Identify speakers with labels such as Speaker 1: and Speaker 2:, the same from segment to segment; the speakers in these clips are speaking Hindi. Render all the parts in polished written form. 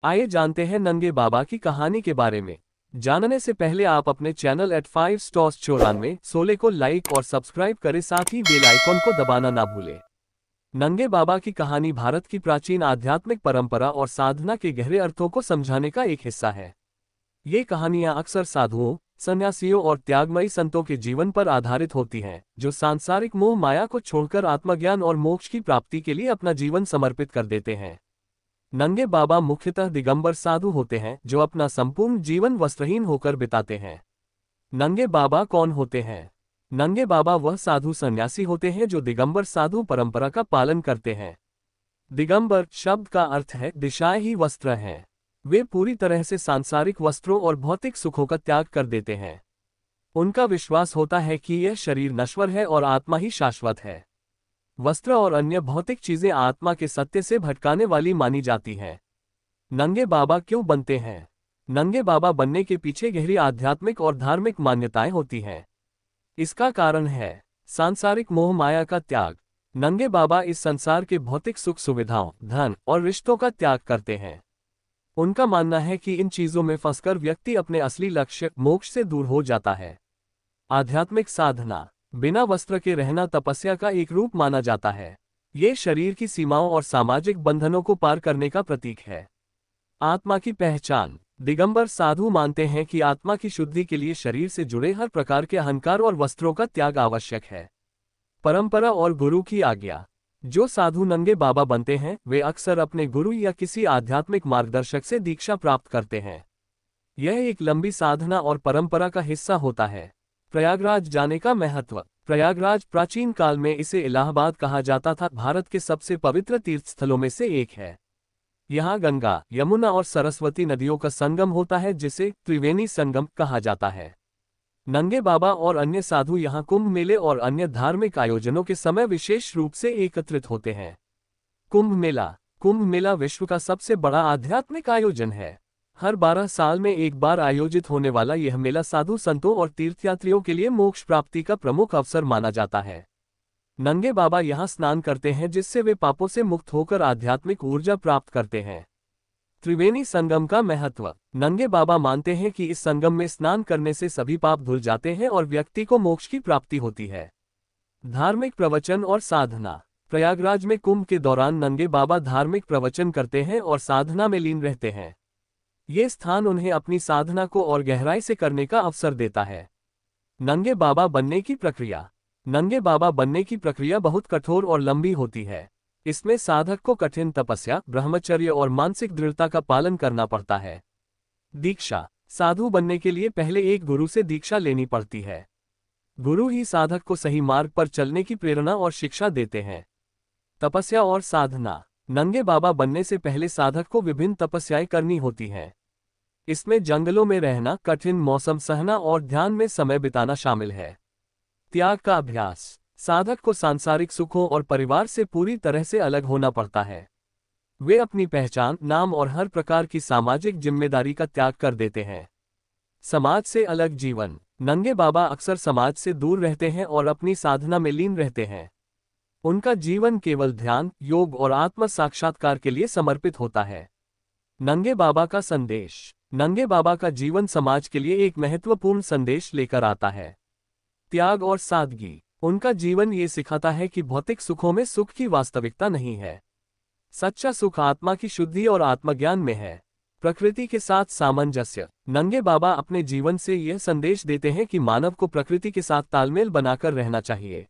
Speaker 1: आइए जानते हैं नंगे बाबा की कहानी के बारे में। जानने से पहले आप अपने चैनल @5stars94 को लाइक और सब्सक्राइब करें, साथ ही बेल आइकॉन को दबाना ना भूलें। नंगे बाबा की कहानी भारत की प्राचीन आध्यात्मिक परंपरा और साधना के गहरे अर्थों को समझाने का एक हिस्सा है। ये कहानियां अक्सर साधुओं, सन्यासियों और त्यागमयी संतों के जीवन पर आधारित होती हैं, जो सांसारिक मोह माया को छोड़कर आत्मज्ञान और मोक्ष की प्राप्ति के लिए अपना जीवन समर्पित कर देते हैं। नंगे बाबा मुख्यतः दिगंबर साधु होते हैं, जो अपना संपूर्ण जीवन वस्त्रहीन होकर बिताते हैं। नंगे बाबा कौन होते हैं? नंगे बाबा वह साधु सन्यासी होते हैं जो दिगंबर साधु परंपरा का पालन करते हैं। दिगंबर शब्द का अर्थ है दिशाएं ही वस्त्र हैं। वे पूरी तरह से सांसारिक वस्त्रों और भौतिक सुखों का त्याग कर देते हैं। उनका विश्वास होता है कि यह शरीर नश्वर है और आत्मा ही शाश्वत है। वस्त्र और अन्य भौतिक चीजें आत्मा के सत्य से भटकाने वाली मानी जाती हैं। नंगे बाबा क्यों बनते हैं? नंगे बाबा बनने के पीछे गहरी आध्यात्मिक और धार्मिक मान्यताएं होती हैं। इसका कारण है सांसारिक मोह माया का त्याग। नंगे बाबा इस संसार के भौतिक सुख सुविधाओं, धन और रिश्तों का त्याग करते हैं। उनका मानना है कि इन चीजों में फंसकर व्यक्ति अपने असली लक्ष्य मोक्ष से दूर हो जाता है। आध्यात्मिक साधना बिना वस्त्र के रहना तपस्या का एक रूप माना जाता है। ये शरीर की सीमाओं और सामाजिक बंधनों को पार करने का प्रतीक है। आत्मा की पहचान दिगंबर साधु मानते हैं कि आत्मा की शुद्धि के लिए शरीर से जुड़े हर प्रकार के अहंकार और वस्त्रों का त्याग आवश्यक है। परंपरा और गुरु की आज्ञा जो साधु नंगे बाबा बनते हैं, वे अक्सर अपने गुरु या किसी आध्यात्मिक मार्गदर्शक से दीक्षा प्राप्त करते हैं। यह एक लंबी साधना और परंपरा का हिस्सा होता है। प्रयागराज जाने का महत्व। प्रयागराज प्राचीन काल में इसे इलाहाबाद कहा जाता था, भारत के सबसे पवित्र तीर्थस्थलों में से एक है। यहाँ गंगा, यमुना और सरस्वती नदियों का संगम होता है, जिसे त्रिवेणी संगम कहा जाता है। नंगे बाबा और अन्य साधु यहाँ कुंभ मेले और अन्य धार्मिक आयोजनों के समय विशेष रूप से एकत्रित होते हैं। कुंभ मेला विश्व का सबसे बड़ा आध्यात्मिक आयोजन है। हर 12 साल में एक बार आयोजित होने वाला यह मेला साधु संतों और तीर्थयात्रियों के लिए मोक्ष प्राप्ति का प्रमुख अवसर माना जाता है। नंगे बाबा यहाँ स्नान करते हैं, जिससे वे पापों से मुक्त होकर आध्यात्मिक ऊर्जा प्राप्त करते हैं। त्रिवेणी संगम का महत्व। नंगे बाबा मानते हैं कि इस संगम में स्नान करने से सभी पाप धुल जाते हैं और व्यक्ति को मोक्ष की प्राप्ति होती है। धार्मिक प्रवचन और साधना। प्रयागराज में कुंभ के दौरान नंगे बाबा धार्मिक प्रवचन करते हैं और साधना में लीन रहते हैं। ये स्थान उन्हें अपनी साधना को और गहराई से करने का अवसर देता है। नंगे बाबा बनने की प्रक्रिया। नंगे बाबा बनने की प्रक्रिया बहुत कठोर और लंबी होती है। इसमें साधक को कठिन तपस्या, ब्रह्मचर्य और मानसिक दृढ़ता का पालन करना पड़ता है। दीक्षा। साधु बनने के लिए पहले एक गुरु से दीक्षा लेनी पड़ती है। गुरु ही साधक को सही मार्ग पर चलने की प्रेरणा और शिक्षा देते हैं। तपस्या और साधना। नंगे बाबा बनने से पहले साधक को विभिन्न तपस्याएं करनी होती हैं। इसमें जंगलों में रहना, कठिन मौसम सहना और ध्यान में समय बिताना शामिल है। त्याग का अभ्यास। साधक को सांसारिक सुखों और परिवार से पूरी तरह से अलग होना पड़ता है। वे अपनी पहचान, नाम और हर प्रकार की सामाजिक जिम्मेदारी का त्याग कर देते हैं। समाज से अलग जीवन। नंगे बाबा अक्सर समाज से दूर रहते हैं और अपनी साधना में लीन रहते हैं। उनका जीवन केवल ध्यान, योग और आत्म साक्षात्कार के लिए समर्पित होता है। नंगे बाबा का संदेश। नंगे बाबा का जीवन समाज के लिए एक महत्वपूर्ण संदेश लेकर आता है। त्याग और सादगी। उनका जीवन ये सिखाता है कि भौतिक सुखों में सुख की वास्तविकता नहीं है। सच्चा सुख आत्मा की शुद्धि और आत्मज्ञान में है। प्रकृति के साथ सामंजस्य। नंगे बाबा अपने जीवन से यह संदेश देते हैं कि मानव को प्रकृति के साथ तालमेल बनाकर रहना चाहिए।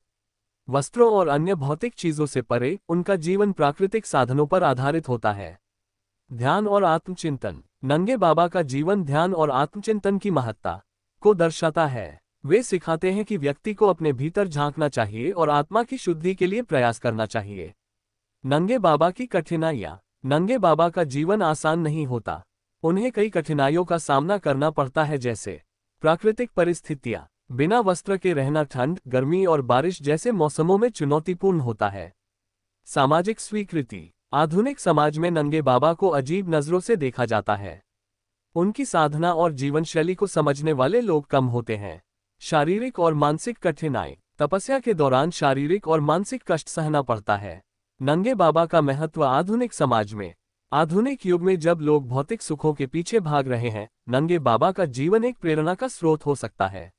Speaker 1: वस्त्रों और अन्य भौतिक चीजों से परे उनका जीवन प्राकृतिक साधनों पर आधारित होता है। ध्यान और आत्मचिंतन। नंगे बाबा का जीवन ध्यान और आत्मचिंतन की महत्ता को दर्शाता है। वे सिखाते हैं कि व्यक्ति को अपने भीतर झांकना चाहिए और आत्मा की शुद्धि के लिए प्रयास करना चाहिए। नंगे बाबा की कठिनाइयाँ। नंगे बाबा का जीवन आसान नहीं होता। उन्हें कई कठिनाइयों का सामना करना पड़ता है, जैसे प्राकृतिक परिस्थितियाँ। बिना वस्त्र के रहना ठंड, गर्मी और बारिश जैसे मौसमों में चुनौतीपूर्ण होता है। सामाजिक स्वीकृति। आधुनिक समाज में नंगे बाबा को अजीब नजरों से देखा जाता है। उनकी साधना और जीवन शैली को समझने वाले लोग कम होते हैं। शारीरिक और मानसिक कठिनाई। तपस्या के दौरान शारीरिक और मानसिक कष्ट सहना पड़ता है। नंगे बाबा का महत्व आधुनिक समाज में। आधुनिक युग में जब लोग भौतिक सुखों के पीछे भाग रहे हैं, नंगे बाबा का जीवन एक प्रेरणा का स्रोत हो सकता है।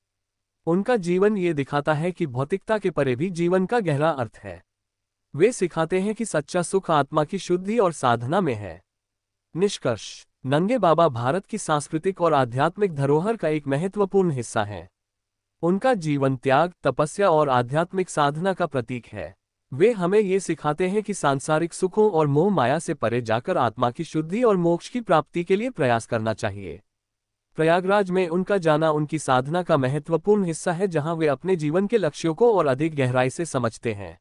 Speaker 1: उनका जीवन ये दिखाता है कि भौतिकता के परे भी जीवन का गहरा अर्थ है। वे सिखाते हैं कि सच्चा सुख आत्मा की शुद्धि और साधना में है। निष्कर्ष, नंगे बाबा भारत की सांस्कृतिक और आध्यात्मिक धरोहर का एक महत्वपूर्ण हिस्सा है। उनका जीवन त्याग, तपस्या और आध्यात्मिक साधना का प्रतीक है। वे हमें ये सिखाते हैं कि सांसारिक सुखों और मोह माया से परे जाकर आत्मा की शुद्धि और मोक्ष की प्राप्ति के लिए प्रयास करना चाहिए। प्रयागराज में उनका जाना उनकी साधना का महत्वपूर्ण हिस्सा है, जहां वे अपने जीवन के लक्ष्यों को और अधिक गहराई से समझते हैं।